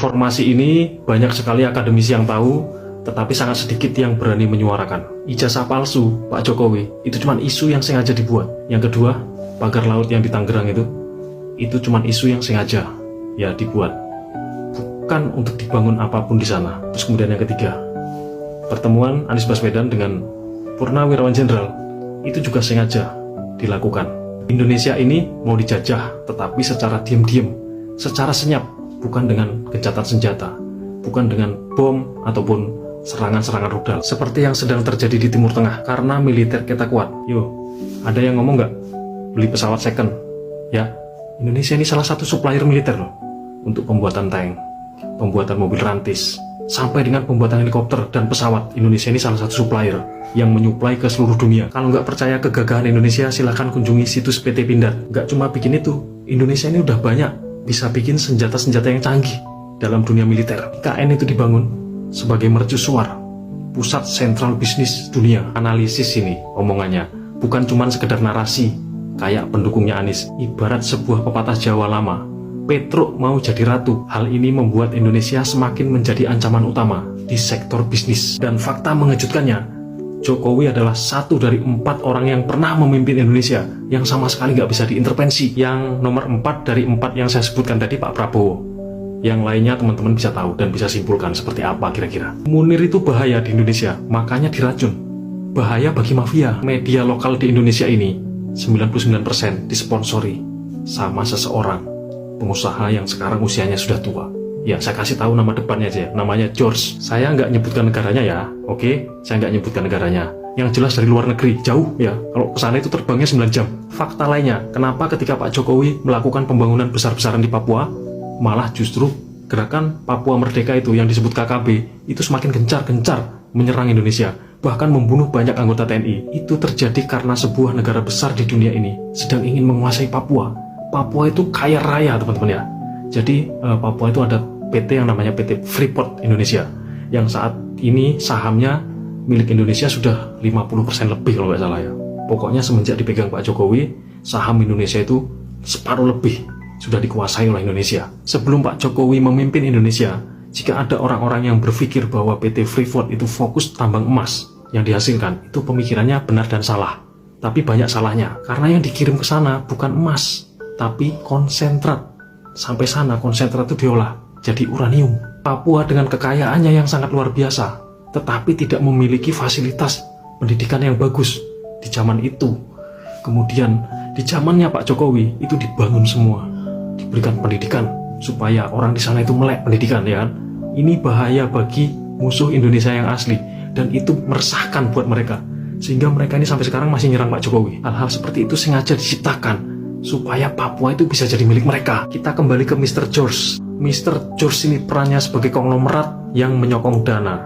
informasi ini banyak sekali akademisi yang tahu, tetapi sangat sedikit yang berani menyuarakan. Ijazah palsu Pak Jokowi itu cuma isu yang sengaja dibuat. Yang kedua, pagar laut yang di Tangerang itu cuma isu yang sengaja ya dibuat, bukan untuk dibangun apapun di sana. Terus kemudian yang ketiga, pertemuan Anies Baswedan dengan Purnawirawan Jenderal itu juga sengaja dilakukan. Indonesia ini mau dijajah, tetapi secara diam-diam, secara senyap, bukan dengan gencatan senjata, bukan dengan bom ataupun serangan-serangan rudal seperti yang sedang terjadi di Timur Tengah. Karena militer kita kuat. Yo, ada yang ngomong nggak beli pesawat second? Ya, Indonesia ini salah satu supplier militer loh, untuk pembuatan tank, pembuatan mobil rantis, sampai dengan pembuatan helikopter dan pesawat. Indonesia ini salah satu supplier yang menyuplai ke seluruh dunia. Kalau nggak percaya kegagahan Indonesia, silahkan kunjungi situs PT Pindad. Nggak cuma bikin itu, Indonesia ini udah banyak bisa bikin senjata-senjata yang canggih dalam dunia militer. IKN itu dibangun sebagai mercusuar, pusat sentral bisnis dunia. Analisis ini omongannya bukan cuma sekedar narasi kayak pendukungnya Anies. Ibarat sebuah pepatah Jawa lama, Petruk mau jadi ratu. Hal ini membuat Indonesia semakin menjadi ancaman utama di sektor bisnis. Dan fakta mengejutkannya, Jokowi adalah satu dari 4 orang yang pernah memimpin Indonesia yang sama sekali nggak bisa diintervensi. Yang nomor 4 dari 4 yang saya sebutkan tadi Pak Prabowo. Yang lainnya teman-teman bisa tahu dan bisa simpulkan seperti apa kira-kira. Munir itu bahaya di Indonesia, makanya diracun. Bahaya bagi mafia. Media lokal di Indonesia ini 99% disponsori sama seseorang pengusaha yang sekarang usianya sudah tua. Ya, saya kasih tahu nama depannya aja, namanya George. Saya nggak nyebutkan negaranya ya, oke? Saya nggak nyebutkan negaranya. Yang jelas dari luar negeri, jauh ya. Kalau kesana itu terbangnya 9 jam. Fakta lainnya, kenapa ketika Pak Jokowi melakukan pembangunan besar-besaran di Papua, malah justru gerakan Papua Merdeka itu yang disebut KKB, itu semakin gencar-gencar menyerang Indonesia, bahkan membunuh banyak anggota TNI. Itu terjadi karena sebuah negara besar di dunia ini sedang ingin menguasai Papua. Papua itu kaya raya teman-teman ya. Jadi Papua itu ada PT yang namanya PT Freeport Indonesia, yang saat ini sahamnya milik Indonesia sudah 50% lebih kalau nggak salah ya. Pokoknya semenjak dipegang Pak Jokowi, saham Indonesia itu separuh lebih sudah dikuasai oleh Indonesia. Sebelum Pak Jokowi memimpin Indonesia, jika ada orang-orang yang berpikir bahwa PT Freeport itu fokus tambang emas yang dihasilkan, itu pemikirannya benar dan salah. Tapi banyak salahnya, karena yang dikirim ke sana bukan emas, tapi konsentrat. Sampai sana konsentrat itu diolah jadi uranium. Papua dengan kekayaannya yang sangat luar biasa, tetapi tidak memiliki fasilitas pendidikan yang bagus di zaman itu. Kemudian di zamannya Pak Jokowi itu dibangun semua, diberikan pendidikan supaya orang di sana itu melek pendidikan ya kan. Ini bahaya bagi musuh Indonesia yang asli, dan itu meresahkan buat mereka, sehingga mereka ini sampai sekarang masih nyerang Pak Jokowi. Hal-hal seperti itu sengaja diciptakan supaya Papua itu bisa jadi milik mereka. Kita kembali ke Mr. George. Mr. George ini perannya sebagai konglomerat yang menyokong dana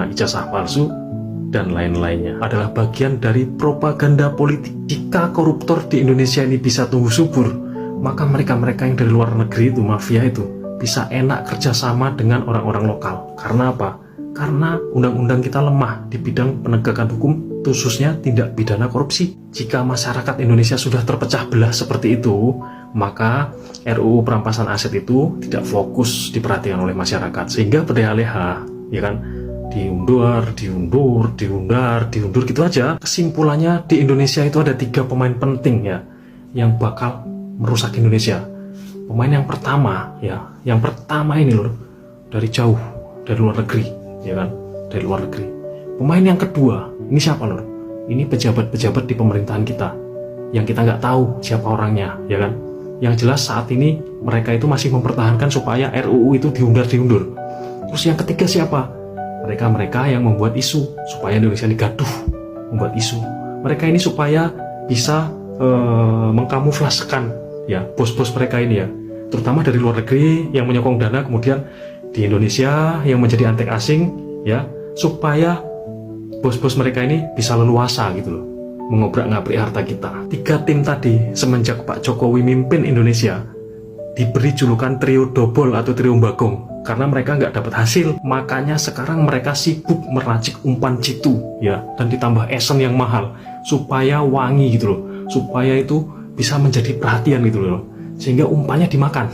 ijazah palsu dan lain-lainnya, adalah bagian dari propaganda politik. Jika koruptor di Indonesia ini bisa tumbuh subur, maka mereka-mereka yang dari luar negeri itu, mafia itu, bisa enak kerjasama dengan orang-orang lokal. Karena apa? Karena undang-undang kita lemah di bidang penegakan hukum, khususnya tindak pidana korupsi. Jika masyarakat Indonesia sudah terpecah belah seperti itu, maka RUU perampasan aset itu tidak fokus diperhatikan oleh masyarakat, sehingga berleha-leha, ya kan, diundur gitu aja. Kesimpulannya, di Indonesia itu ada 3 pemain penting ya, yang bakal merusak Indonesia. Pemain yang pertama ya, yang pertama ini loh, dari jauh, dari luar negeri, ya kan, dari luar negeri. Pemain yang kedua, ini siapa loh? Ini pejabat-pejabat di pemerintahan kita, yang kita nggak tahu siapa orangnya, ya kan. Yang jelas saat ini mereka itu masih mempertahankan supaya RUU itu diundur. Terus yang ketiga siapa? Mereka yang membuat isu supaya Indonesia ini gaduh, membuat isu. Mereka ini supaya bisa mengkamuflaskan ya bos-bos mereka ini ya, terutama dari luar negeri yang menyokong dana, kemudian di Indonesia yang menjadi antek asing ya, supaya bos-bos mereka ini bisa leluasa gitu loh, mengobrak-ngabrik harta kita. 3 tim tadi semenjak Pak Jokowi mimpin Indonesia diberi julukan trio dobol atau trio bagong, karena mereka nggak dapat hasil. Makanya sekarang mereka sibuk meracik umpan jitu ya, dan ditambah esen yang mahal supaya wangi gitu loh, supaya itu bisa menjadi perhatian gitu loh, sehingga umpannya dimakan.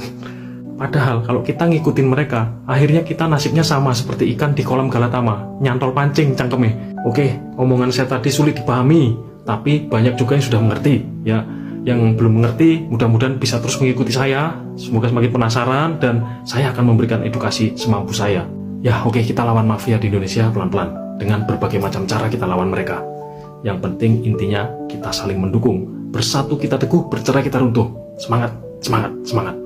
Padahal kalau kita ngikutin mereka, akhirnya kita nasibnya sama seperti ikan di kolam Galatama, nyantol pancing cangkeme. Oke, omongan saya tadi sulit dipahami, tapi banyak juga yang sudah mengerti. Ya, yang belum mengerti mudah-mudahan bisa terus mengikuti saya. Semoga semakin penasaran dan saya akan memberikan edukasi semampu saya. Ya, oke, kita lawan mafia di Indonesia pelan-pelan. Dengan berbagai macam cara kita lawan mereka. Yang penting intinya kita saling mendukung. Bersatu kita teguh, bercerai kita runtuh. Semangat, semangat, semangat.